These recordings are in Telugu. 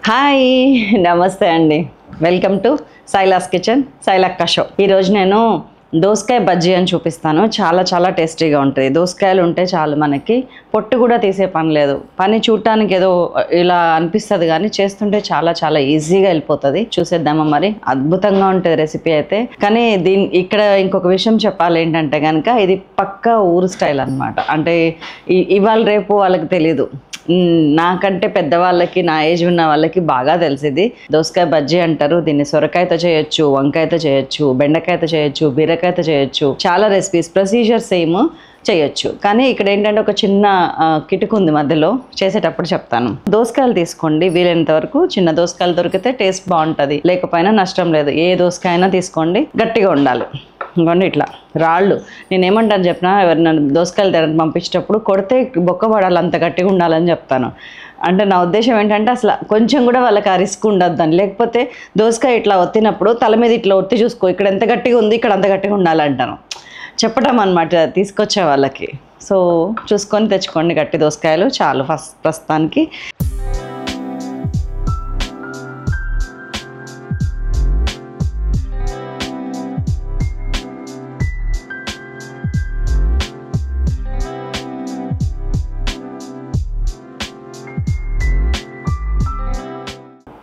హాయ్ నమస్తే అండి. వెల్కమ్ టు సైలాస్ కిచెన్, సైలక్క షో. ఈరోజు నేను దోసకాయ బజ్జీ అని చూపిస్తాను. చాలా చాలా టేస్టీగా ఉంటుంది. దోసకాయలు ఉంటే చాలు, మనకి పొట్టు కూడా తీసే పని లేదు. పని చూడటానికి ఏదో ఇలా అనిపిస్తుంది కానీ చేస్తుంటే చాలా చాలా ఈజీగా వెళ్ళిపోతుంది. చూసేద్దామా మరి? అద్భుతంగా ఉంటుంది రెసిపీ అయితే. కానీ ఇక్కడ ఇంకొక విషయం చెప్పాలి ఏంటంటే కనుక, ఇది పక్కా ఊరు స్టైల్ అనమాట. అంటే ఇవాళ రేపు వాళ్ళకి తెలీదు, నాకంటే పెద్దవాళ్ళకి, నా ఏజ్ ఉన్న వాళ్ళకి బాగా తెలిసింది. దోసకాయ బజ్జీ అంటారు దీన్ని. సొరకాయతో చేయొచ్చు, వంకాయతో చేయొచ్చు, బెండకాయతో చేయొచ్చు, బీరకాయతో చేయొచ్చు. చాలా రెసిపీస్, ప్రొసీజర్ సేమ్ చేయొచ్చు. కానీ ఇక్కడ ఏంటంటే ఒక చిన్న కిటుకు ఉంది మధ్యలో, చేసేటప్పుడు చెప్తాను. దోసకాయలు తీసుకోండి, వీలైనంత వరకు చిన్న దోసకాయలు దొరికితే టేస్ట్ బాగుంటుంది, లేకపోయినా నష్టం లేదు. ఏ దోసకాయ అయినా తీసుకోండి, గట్టిగా ఉండాలి. ఇంకోండి ఇట్లా రాళ్ళు. నేనేమంటాను చెప్పిన, ఎవరైనా దోసకాయలు తినడానికి పంపించేటప్పుడు కొడితే బొక్క పడాలి, అంత గట్టిగా ఉండాలని చెప్తాను. అంటే నా ఉద్దేశం ఏంటంటే అసలు కొంచెం కూడా వాళ్ళకి ఆ రిస్క్ ఉండొద్దని. లేకపోతే దోసకాయ ఇట్లా ఒత్తినప్పుడు తల మీద ఇట్లా ఒత్తి చూసుకో, ఇక్కడ ఎంత గట్టిగా ఉంది, ఇక్కడ అంత గట్టిగా ఉండాలంటాను, చెప్పడం అనమాట తీసుకొచ్చే వాళ్ళకి. సో చూసుకొని తెచ్చుకోండి గట్టి దోసకాయలు చాలు ప్రస్తుతానికి.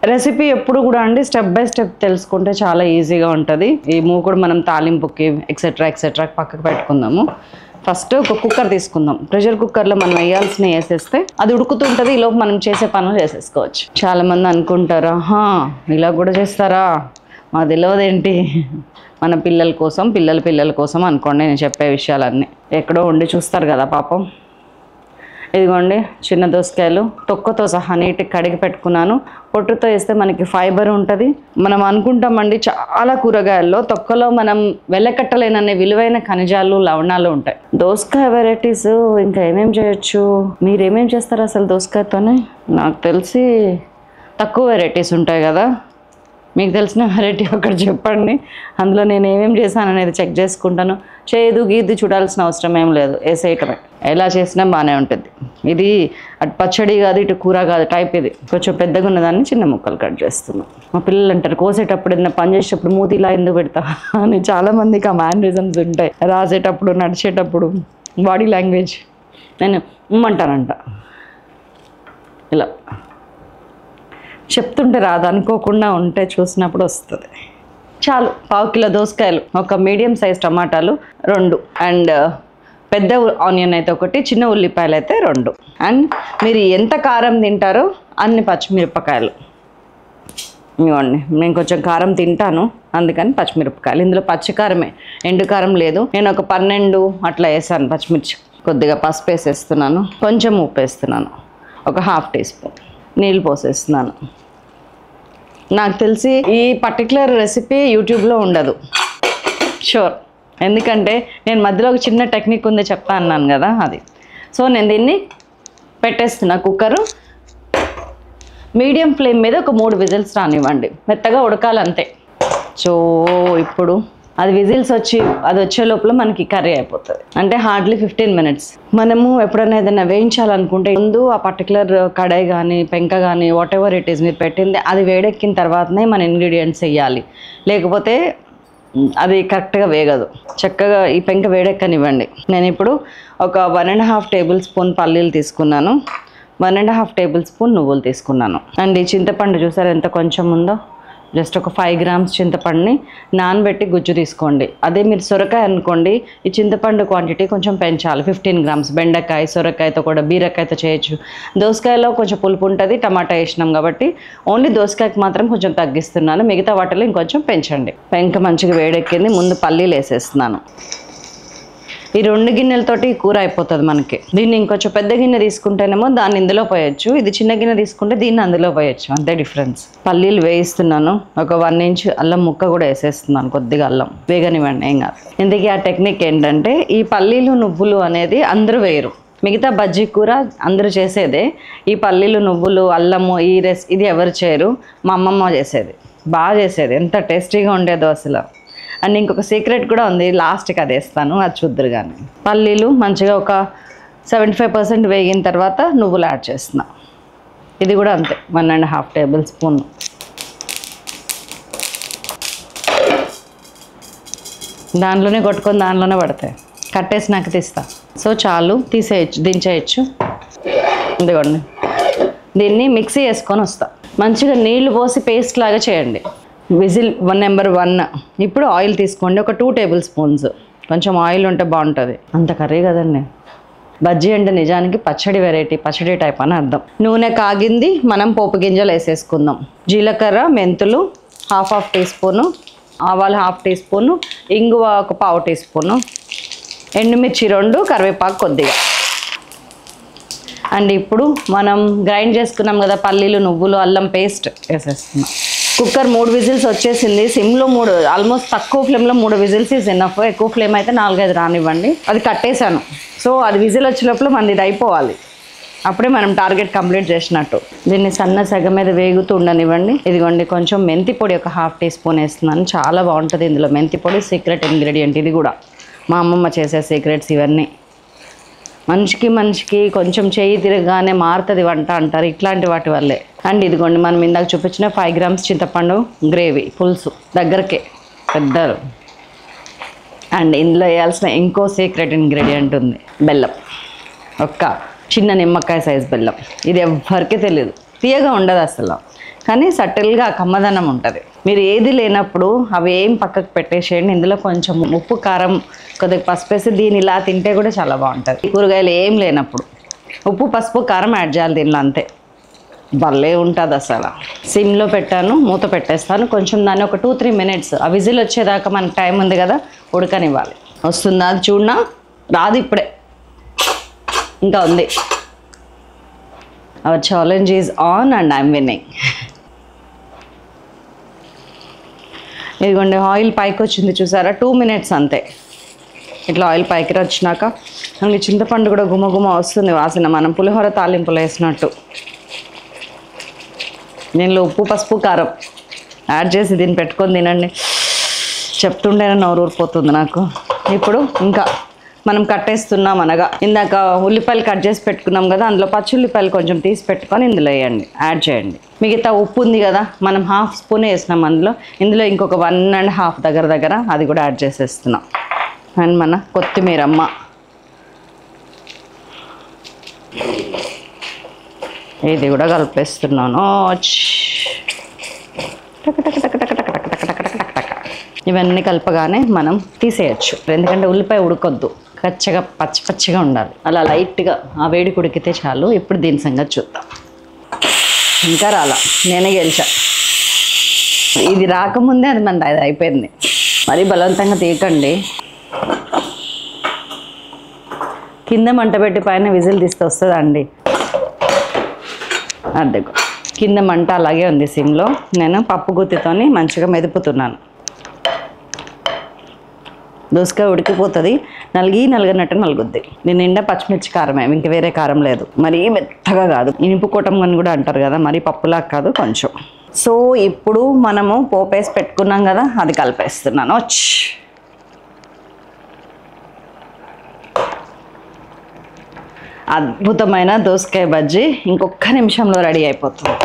రెసిపీ ఎప్పుడు కూడా అండి స్టెప్ బై స్టెప్ తెలుసుకుంటే చాలా ఈజీగా ఉంటుంది. ఈ మూకుడు మనం తాలింపుకి ఎక్సెట్రా ఎక్సెట్రా పక్కకు పెట్టుకుందాము. ఫస్ట్ ఒక కుక్కర్ తీసుకుందాం. ప్రెషర్ కుక్కర్లో మనం వేయాల్సినవి వేసేస్తే అది ఉడుకుతుంటుంది, ఈలోపు మనం చేసే పనులు చేసేసుకోవచ్చు. చాలామంది అనుకుంటారా, ఇలా కూడా చేస్తారా, మా తెలియదేంటి. మన పిల్లల కోసం, పిల్లల కోసం అనుకోండి నేను చెప్పే విషయాలన్నీ. ఎక్కడో ఉండి చూస్తారు కదా పాపం. ఇదిగోండి చిన్న దోసకాయలు తొక్కతో సహా నీట్గా కడిగి పెట్టుకున్నాను. పొట్టుతో వేస్తే మనకి ఫైబర్ ఉంటుంది. మనం అనుకుంటామండి చాలా కూరగాయల్లో తొక్కలో మనం వెల్లకట్టలేననే విలువైన ఖనిజాలు, లవణాలు ఉంటాయి. దోసకాయ వెరైటీస్ ఇంకా ఏమేమి చేయొచ్చు? మీరు ఏమేమి చేస్తారు అసలు దోసకాయతోనే? నాకు తెలిసి తక్కువ వెరైటీస్ ఉంటాయి కదా. మీకు తెలిసిన వెరైటీ ఒకటి చెప్పండి, అందులో నేను ఏమేమి చేశాను అనేది చెక్ చేసుకుంటాను. చేదు గీది చూడాల్సిన అవసరం ఏం లేదు, వేసేయటమే. ఎలా చేసినా బాగానే ఉంటుంది. ఇది అటు పచ్చడి కాదు, ఇటు కూర కాదు టైప్. ఇది కొంచెం పెద్దగా ఉన్నదాన్ని చిన్న ముక్కలు కట్ చేస్తున్నాం. మా పిల్లలు అంటారు, కోసేటప్పుడు ఏదైనా పని చేసేటప్పుడు మూతి ఇలా ఎందుకు పెడతా అని. చాలామందికి ఆ మ్యానరిజమ్స్ ఉంటాయి, రాసేటప్పుడు, నడిచేటప్పుడు, బాడీ లాంగ్వేజ్. నేను ఉమ్మంటానంట, ఇలా చెప్తుంటే రాదు, అనుకోకుండా ఉంటే చూసినప్పుడు వస్తుంది. చాలు. 1/4 కిలో దోసకాయలు, ఒక మీడియం సైజ్ టమాటాలు 2, అండ్ పెద్ద ఆనియన్ అయితే 1, చిన్న ఉల్లిపాయలు అయితే 2, అండ్ మీరు ఎంత కారం తింటారో అన్ని పచ్చిమిరపకాయలు. ఇవ్వండి, నేను కొంచెం కారం తింటాను అందుకని పచ్చిమిరపకాయలు. ఇందులో పచ్చికారమే, ఎండు కారం లేదు. నేను ఒక 12 అట్లా వేసాను పచ్చిమిర్చి. కొద్దిగా పసుపు వేసేస్తున్నాను, కొంచెం ఉప్పు వేస్తున్నాను, ఒక 1/2 టీ స్పూన్ నీళ్ళు పోసేస్తున్నాను. నాకు తెలిసి ఈ పర్టికులర్ రెసిపీ యూట్యూబ్లో ఉండదు, షూర్. ఎందుకంటే నేను మధ్యలో ఒక చిన్న టెక్నిక్ ఉంది చెప్తా అన్నాను కదా, అది. సో నేను దీన్ని పెట్టేస్తున్నా. కుక్కరు మీడియం ఫ్లేమ్ మీద ఒక 3 విజిల్స్ రానివ్వండి, మెత్తగా ఉడకాలంతే. సో ఇప్పుడు అది విజిల్స్ వచ్చే లోపల మనకి కర్రీ అయిపోతుంది. అంటే హార్డ్లీ 15 మినిట్స్. మనము ఎప్పుడైనా ఏదైనా వేయించాలనుకుంటే ముందు ఆ పర్టికులర్ కడాయి కానీ, పెంక కానీ, వాట్ ఎవర్ ఇట్ ఈస్ మీరు పెట్టింది అది వేడెక్కిన తర్వాతనే మన ఇంగ్రీడియంట్స్ వేయాలి, లేకపోతే అది కరెక్ట్గా వేగదు. చక్కగా ఈ పెంక వేడెక్కనివ్వండి. నేను ఇప్పుడు ఒక 1.5 టేబుల్ స్పూన్ పల్లీలు తీసుకున్నాను, 1.5 టేబుల్ స్పూన్ నువ్వులు తీసుకున్నాను. అండ్ ఈ చింతపండు చూసారు ఎంత కొంచెం ఉందో. జస్ట్ ఒక 5 గ్రామ్స్ చింతపండుని నానబెట్టి గుజ్జు తీసుకోండి. అదే మీరు సొరకాయ అనుకోండి, ఈ చింతపండు క్వాంటిటీ కొంచెం పెంచాలి, 15 గ్రామ్స్. బెండకాయ, సొరకాయతో కూడా, బీరకాయతో చేయొచ్చు. దోసకాయలో కొంచెం పులుపు ఉంటుంది, టమాటా వేసినాం కాబట్టి. ఓన్లీ దోసకాయకి మాత్రం కొంచెం తగ్గిస్తున్నాను, మిగతా వాటిలో ఇంకొంచెం పెంచండి. పెంక మంచిగా వేడెక్కింది. ముందు పల్లీలు వేసేస్తున్నాను. ఈ 2 గిన్నెలతోటి కూర అయిపోతుంది మనకి. దీన్ని ఇంకొంచెం పెద్ద గిన్నె తీసుకుంటేనేమో దాన్ని ఇందులో పోయొచ్చు, ఇది చిన్న గిన్నె తీసుకుంటే దీన్ని అందులో పోయొచ్చు, అంతే డిఫరెన్స్. పల్లీలు వేయిస్తున్నాను. ఒక 1 ఇంచ్ అల్లం ముక్క కూడా వేసేస్తున్నాను, కొద్దిగా అల్లం. వేగనివ్వండి, ఏం కాదు. ఇందుకే ఆ టెక్నిక్ ఏంటంటే, ఈ పల్లీలు నువ్వులు అనేది అందరూ వేయరు. మిగతా బజ్జీ కూర అందరూ చేసేదే. ఈ పల్లీలు, నువ్వులు, అల్లము ఇది ఎవరు చేయరు, మా అమ్మమ్మ చేసేది, బాగా చేసేది. ఎంత టేస్టీగా ఉండేదో అసలు. అండ్ ఇంకొక సీక్రెట్ కూడా ఉంది, లాస్ట్కి అది వేస్తాను, అది చూద్దరు. కానీ పల్లీలు మంచిగా ఒక 75% వేగిన తర్వాత నువ్వులు యాడ్ చేస్తున్నా. ఇది కూడా అంతే 1.5 టేబుల్ స్పూన్. దానిలోనే కొట్టుకొని దానిలోనే పడతాయి. కట్టేసి నాకు తీస్తా. సో చాలు, తీసేయచ్చు, దించేయచ్చు. ఇదిగోండి, దీన్ని మిక్సీ వేసుకొని వస్తా. మంచిగా నీళ్లు పోసి పేస్ట్ లాగా చేయండి. Whistle number 1. ఇప్పుడు ఆయిల్ తీసుకోండి, ఒక 2 టేబుల్ స్పూన్స్. కొంచెం ఆయిల్ ఉంటే బాగుంటుంది. అంత కర్రీ కదండి. బజ్జీ అంటే నిజానికి పచ్చడి వెరైటీ, పచ్చడి టైప్ అని అర్థం. నూనె కాగింది, మనం పోపు గింజలు వేసేసుకుందాం. జీలకర్ర, మెంతులు హాఫ్ టీ స్పూను, ఆవాలు 1/2 టీ స్పూను, ఇంగువ ఒక 1/4 టీ స్పూను, ఎండుమిర్చి 2, కరివేపాకు కొద్దిగా. అండ్ ఇప్పుడు మనం గ్రైండ్ చేసుకున్నాం కదా పల్లీలు, నువ్వులు, అల్లం పేస్ట్ వేసేస్తున్నాం. కుక్కర్ 3 విజిల్స్ వచ్చేసింది. సిమ్లో 3, ఆల్మోస్ట్ తక్కువ ఫ్లేమ్లో 3 విజిల్స్ ఈజ్ ఎనఫ్. ఎక్కువ ఫ్లేమ్ అయితే 4-5 రానివ్వండి. అది కట్టేశాను. సో అది విజిల్ వచ్చే లోపల మనది ఇది అయిపోవాలి. అప్పుడే మనం టార్గెట్ కంప్లీట్ చేసినట్టు. దీన్ని సన్న సగ మీద వేగుతూ ఉండనివ్వండి. ఇదిగోండి, కొంచెం మెంతి పొడి ఒక 1/2 టీ స్పూన్ వేస్తున్నాను. చాలా బాగుంటుంది ఇందులో మెంతి పొడి, సీక్రెట్ ఇంగ్రీడియంట్. ఇది కూడా మా అమ్మమ్మ చేసే సీక్రెట్స్ ఇవన్నీ. మనిషికి కొంచెం చేయి తిరగగానే మారుతుంది వంట అంటారు, ఇట్లాంటి వాటి వల్లే. అండ్ ఇదిగోండి, మనం ఇందాక చూపించిన 5 గ్రామ్స్ చింతపండు గ్రేవీ పులుసు దగ్గరకే పెద్దలు. అండ్ ఇందులో వేయాల్సిన ఇంకో సీక్రెట్ ఇంగ్రీడియంట్ ఉంది, బెల్లం. ఒక్క చిన్న నిమ్మకాయ సైజ్ బెల్లం. ఇది ఎవ్వరికీ తెలియదు, తీయగా ఉండదు అసలు, కానీ సటిల్గా కమ్మదనం ఉంటుంది. మీరు ఏది లేనప్పుడు అవి ఏం పక్కకు పెట్టేసేయండి. ఇందులో కొంచెం ఉప్పు, కారం, కొద్దిగా పసుపు వేసి దీన్ని ఇలా తింటే కూడా చాలా బాగుంటుంది. కూరగాయలు ఏం లేనప్పుడు ఉప్పు, పసుపు, కారం యాడ్ చేయాలి దీనిలో, అంతే. భలే ఉంటుంది అసలు. సిమ్లో పెట్టాను, మూత పెట్టేస్తాను. కొంచెం దాన్ని ఒక 2-3 మినిట్స్ ఆ విజిల్ వచ్చేదాకా మనకు టైం ఉంది కదా, ఉడకనివ్వాలి. వస్తుందా అది చూడనా? రాదు ఇప్పుడే, ఇంకా ఉంది. Hour challenge is on and I'm winnowing. ఇదిగోండి, ఆయిల్ పైకి వచ్చింది చూసారా? 2 మినిట్స్ అంతే. ఇట్లా ఆయిల్ పైకి వచ్చినాక మనకి చింతపండు కూడా గుమ వస్తుంది వాసన, మనం పులిహోర తాలింపులు వేసినట్టు. దీనిలో ఉప్పు, పసుపు, కారం యాడ్ చేసి దీన్ని పెట్టుకొని తినండి. చెప్తుంటేనే నోరు ఊరిపోతుంది నాకు. ఇప్పుడు ఇంకా మనం కట్టేస్తున్నాం అనగా, ఇందాక ఉల్లిపాయలు కట్ చేసి పెట్టుకున్నాం కదా, అందులో పచ్చుల్లిపాయలు కొంచెం తీసి పెట్టుకొని ఇందులో వేయండి, యాడ్ చేయండి. మిగతా ఉప్పు ఉంది కదా, మనం 1/2 స్పూన్ వేసినాం ఇందులో ఇంకొక 1.5 దగ్గర అది కూడా యాడ్ చేసేస్తున్నాం. అండ్ మన కొత్తిమీరమ్మ, ఇది కూడా కలిపేస్తున్నాను. ఇవన్నీ కలపగానే మనం తీసేయచ్చు, ఎందుకంటే ఉల్లిపాయ ఉడకొద్దు, పచ్చగా పచ్చిగా ఉండాలి. అలా లైట్గా ఆ వేడి ఉడికితే చాలు. ఇప్పుడు దీని సంగతి చూద్దాం. ఇంకా రాలా, నేనే గెలిచా. ఇది రాకముందే అది మన అది అయిపోయింది. మరీ బలవంతంగా తీయకండి. కింద మంట పెట్టి పైన విజిల్ తీస్తే వస్తుందండి. అద్దెకు కింద మంట అలాగే ఉంది సిమ్లో. నేను పప్పు గుత్తితోని మంచిగా మెదుపుతున్నాను. దోసకాయ ఉడికిపోతుంది, నలిగినట్టు నలుగుద్ది. దీని నిండా పచ్చిమిర్చి కారమే, ఇంక వేరే కారం లేదు. మరీ మెత్తగా కాదు, ఇనుపు కోటం అని కూడా అంటారు కదా, మరీ పప్పులా కాదు కొంచెం. సో ఇప్పుడు మనము పోపేసి పెట్టుకున్నాం కదా, అది కలిపేస్తున్నాను. అద్భుతమైన దోసకాయ బజ్జీ ఇంకొక నిమిషంలో రెడీ అయిపోతుంది.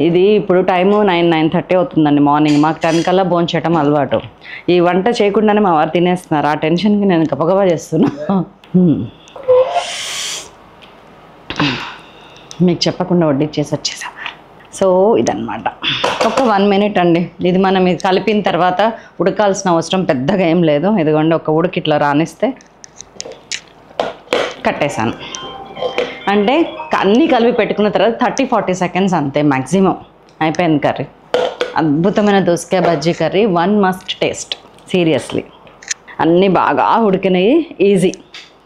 ఇది ఇప్పుడు టైము 9-9:30 అవుతుందండి మార్నింగ్. మాకు 10 కల్లా భోంచేయటం అలవాటు. ఈ వంట చేయకుండానే మా వారు తినేస్తున్నారు. ఆ టెన్షన్కి నేను గబగబా చేస్తున్నా. మీకు చెప్పకుండా వడ్డిచ్చేసి వచ్చేసా. సో ఇదన్నమాట. ఒక 1 మినిట్ అండి. ఇది మనం ఇది కలిపిన తర్వాత ఉడకాల్సిన అవసరం పెద్దగా ఏం లేదు. ఇదిగోండి, ఒక ఉడికి ఇట్లా రానిస్తే కట్టేశాను. అంటే అన్నీ కలిపి పెట్టుకున్న తర్వాత 30-40 సెకండ్స్ అంతే మ్యాక్సిమం, అయిపోయింది కర్రీ. అద్భుతమైన దోసకాయ bajji curry, 1 must taste. Seriously అన్నీ బాగా ఉడికినాయి. ఈజీ,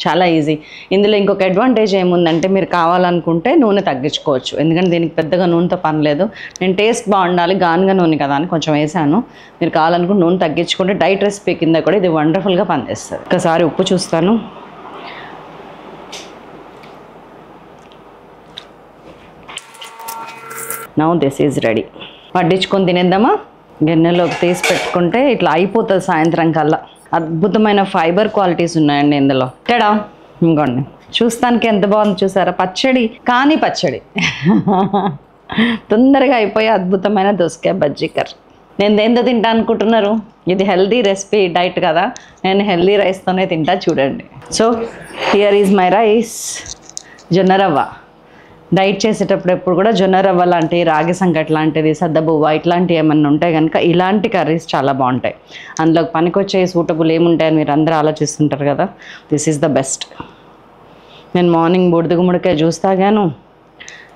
చాలా ఈజీ. ఇందులో ఇంకొక అడ్వాంటేజ్ ఏముందంటే, మీరు కావాలనుకుంటే నూనె తగ్గించుకోవచ్చు, ఎందుకంటే దీనికి పెద్దగా నూనెతో పని లేదు. నేను టేస్ట్ బాగుండాలి, గానుగా నూనె కదా అని కొంచెం వేసాను. మీరు కావాలనుకుంటే నూనె తగ్గించుకుంటే డైట్ రెసిపీ కింద కూడా ఇది వండర్ఫుల్గా పనిచేస్తుంది. ఒకసారి ఉప్పు చూస్తాను. Now this is ready. వడ్డించుకొని తినేద్దామా? గిన్నెలోకి తీసి పెట్టుకుంటే ఇట్లా అయిపోతుంది సాయంత్రం కల్లా. అద్భుతమైన ఫైబర్ క్వాలిటీస్ ఉన్నాయండి ఇందులో. టడా, ఇంకోండి చూస్తానికి ఎంత బాగుంది చూసారా? పచ్చడి కానీ పచ్చడి. తొందరగా అయిపోయే అద్భుతమైన దోసకాయ బజ్జీ కర్రీ. నేను దేంతో తింటా అనుకుంటున్నారు? ఇది హెల్దీ రెసిపీ డైట్ కదా, నేను హెల్దీ రైస్తోనే తింటా చూడండి. So here is my rice. జొన్న రవ్వ డైట్ చేసేటప్పుడు ఎప్పుడు కూడా జొన్న రవ్వ లాంటి, రాగి సంకటి లాంటిది, సద్దబువ్వ ఇట్లాంటివి ఏమన్నా ఉంటాయి కనుక ఇలాంటి కర్రీస్ చాలా బాగుంటాయి. అందులోకి పనికొచ్చే సూటబుల్ ఏముంటాయని మీరు అందరూ ఆలోచిస్తుంటారు కదా, దిస్ ఈజ్ ద బెస్ట్. నేను మార్నింగ్ బూడిద గుమ్మడికాయ జ్యూస్ తాగాను,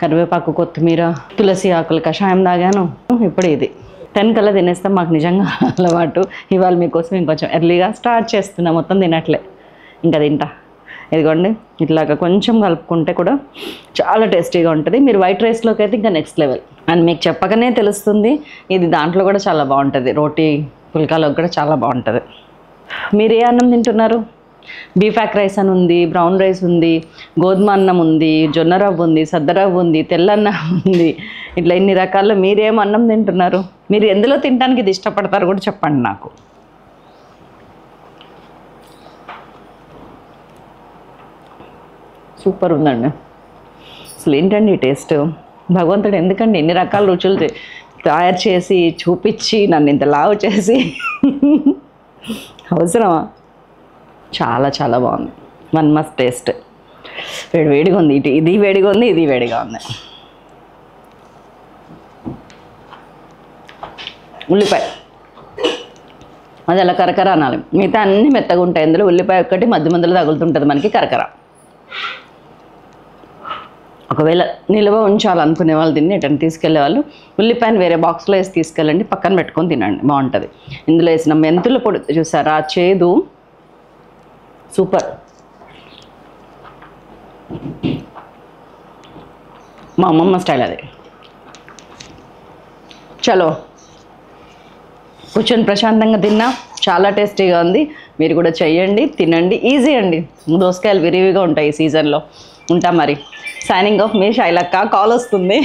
కరివేపాకు, కొత్తిమీర, తులసి ఆకులు కషాయం తాగాను. ఇప్పుడు ఇది 10 కల్లా తినేస్తాం. మాకు నిజంగా అలవాటు. ఇవాళ మీకోసం ఇంకొంచెం ఎర్లీగా స్టార్ట్ చేస్తున్నా. మొత్తం తినట్లే, ఇంకా తింటా. ఇదిగోండి ఇట్లాగా కొంచెం కలుపుకుంటే కూడా చాలా టేస్టీగా ఉంటుంది. మీరు వైట్ రైస్లోకి అయితే ఇంకా నెక్స్ట్ లెవెల్. అండ్ మీకు చెప్పకనే తెలుస్తుంది, ఇది దాంట్లో కూడా చాలా బాగుంటుంది. రోటీ పుల్కాలోకి కూడా చాలా బాగుంటుంది. మీరు ఏ అన్నం తింటున్నారు? బీఫాక్ రైస్ అని ఉంది, బ్రౌన్ రైస్ ఉంది, గోధుమ అన్నం ఉంది, జొన్న రవ్వ ఉంది, సద్దరవ్వ ఉంది, తెల్లన్నం ఉంది. ఇట్లా ఇన్ని రకాల్లో మీరేం అన్నం తింటున్నారు? మీరు ఎందులో తినడానికి ఇది ఇష్టపడతారు కూడా చెప్పండి నాకు. సూపర్ ఉందండి. అసలు ఏంటండి ఈ టేస్ట్? భగవంతుడు ఎందుకండి ఇన్ని రకాల రుచులు తయారు చేసి చూపించి నన్ను ఇంత లావు చేసి అవసరమా? చాలా చాలా బాగుంది. One must taste. వేడిగా ఉంది. ఇది వేడిగా ఉంది, ఇది వేడిగా ఉంది. ఉల్లిపాయ అది అలా కరకర అనాలి, మిగతా అన్నీ మెత్తగా ఉంటాయి. అందులో ఉల్లిపాయ ఒక్కటి మధ్య మధ్యలో తగులుతుంటుంది మనకి కరకర. ఒకవేళ నిల్వ ఉంచాలనుకునే వాళ్ళు దీన్ని ఎటైనా తీసుకెళ్లే వాళ్ళు ఉల్లిపాయను వేరే బాక్స్లో వేసి తీసుకెళ్ళండి, పక్కన పెట్టుకొని తినండి, బాగుంటుంది. ఇందులో వేసిన మెంతుల పొడి చూసారా, చేదు సూపర్. మా అమ్మమ్మ స్టైల్ అది. చలో కూర్చొని ప్రశాంతంగా తిన్నా, చాలా టేస్టీగా ఉంది. మీరు కూడా చెయ్యండి, తినండి. ఈజీ అండి, దోసకాయలు విరివిగా ఉంటాయి ఈ సీజన్లో. ఉంటా మరి. సైనింగ్ ఆఫ్ మీ శైలక్క. కాల్ వస్తుంది.